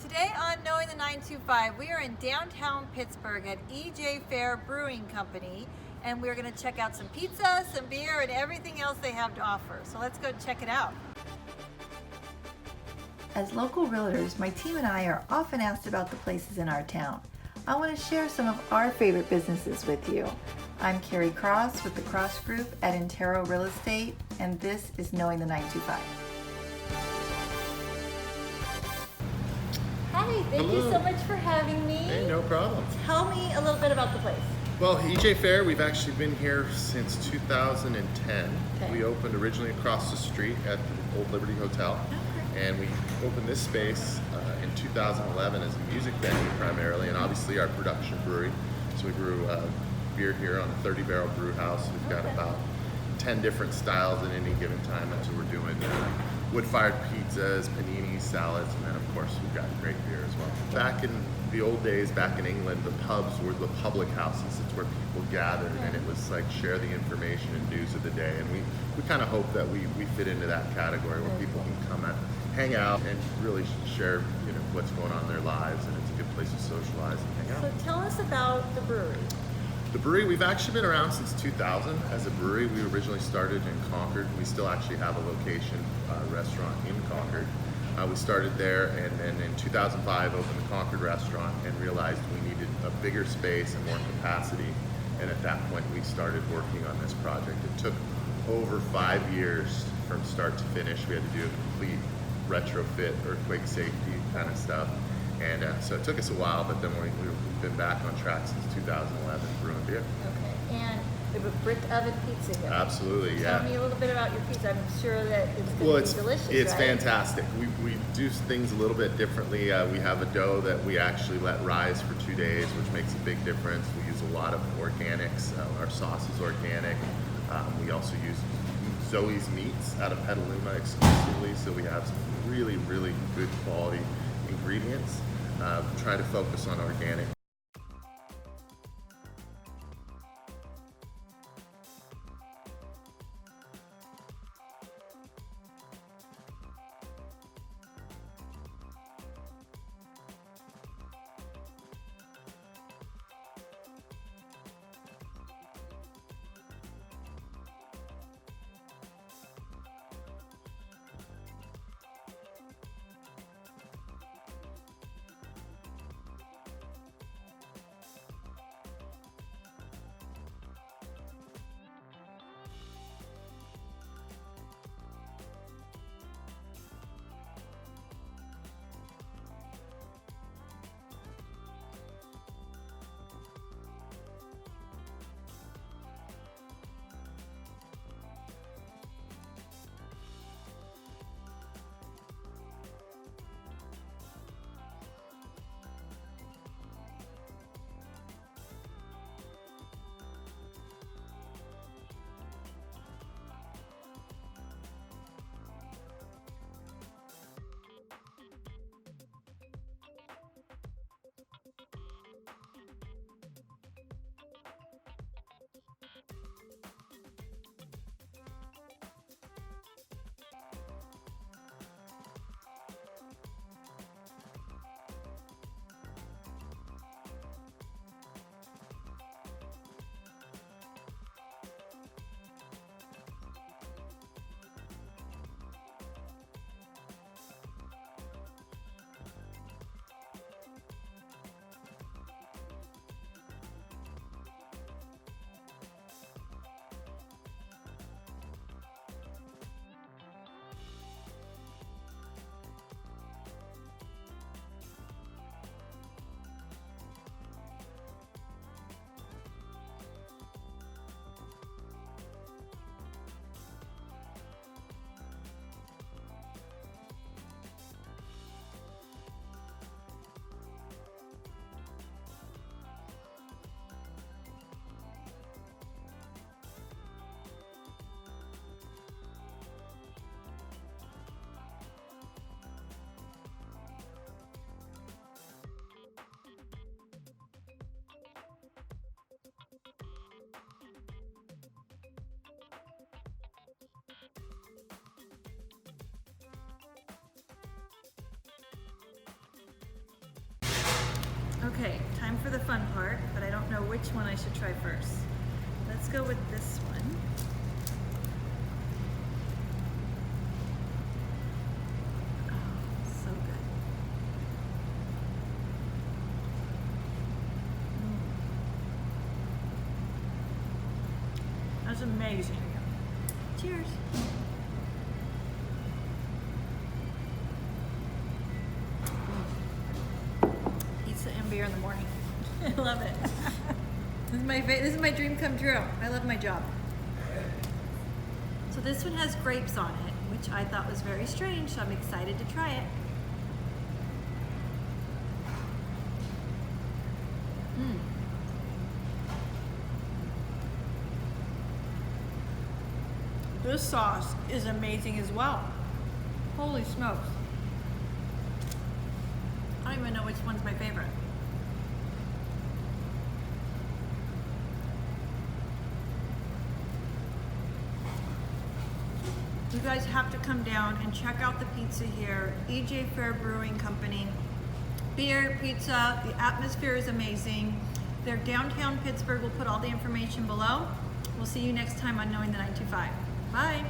Today on Knowing the 925, we are in downtown Pittsburgh at Phair Brewing Company, and we're going to check out some pizza, some beer, and everything else they have to offer. So let's go check it out. As local realtors, my team and I are often asked about the places in our town. I want to share some of our favorite businesses with you. I'm Carrie Cross with the Cross Group at Intero Real Estate, and this is Knowing the 925. Hi, thank you so much for having me. Hey, no problem. Tell me a little bit about the place. Well, Phair, we've actually been here since 2010. Okay. We opened originally across the street at the Old Liberty Hotel. Okay. And we opened this space in 2011 as a music venue primarily, and obviously our production brewery. So we brew beer here on a 30-barrel brew house. We've got about 10 different styles at any given time. That's what we're doing. Wood-fired pizzas, paninis, salads, and then of course we've got great beer as well. Back in the old days, back in England, the pubs were the public houses. It's where people gathered, and it was like share the information and news of the day. And we kind of hope that we fit into that category where people can come and hang out and really share what's going on in their lives, and it's a good place to socialize and hang out. So tell us about the brewery. The brewery, we've actually been around since 2000 as a brewery. We originally started in Concord. We still actually have a location restaurant in Concord. We started there, and then in 2005 opened the Concord restaurant and realized we needed a bigger space and more capacity. And at that point we started working on this project. It took over 5 years from start to finish. We had to do a complete retrofit, earthquake safety kind of stuff. And so it took us a while, but then we've been back on track since 2011 brewing beer. Okay, and we have a brick oven pizza here. Absolutely, yeah. Tell me a little bit about your pizza. I'm sure that it's going to be delicious, it's right? fantastic. We do things a little bit differently. We have a dough that we actually let rise for 2 days, which makes a big difference. We use a lot of organics. Our sauce is organic. We also use Zoe's meats out of Petaluma exclusively, so we have some really, really good quality ingredients. Try to focus on organic. Okay, time for the fun part, but I don't know which one I should try first. Let's go with this one. Oh, so good. That's amazing. Cheers. Pizza and beer in the morning. I love it. This is my dream come true. I love my job. So this one has grapes on it, which I thought was very strange, so I'm excited to try it. This sauce is amazing as well. Holy smokes. I don't even know which one's my favorite. You guys have to come down and check out the pizza here. Phair Brewing Company. Beer, pizza, the atmosphere is amazing. They're downtown Pittsburgh. We'll put all the information below. We'll see you next time on Knowing the 925. Bye.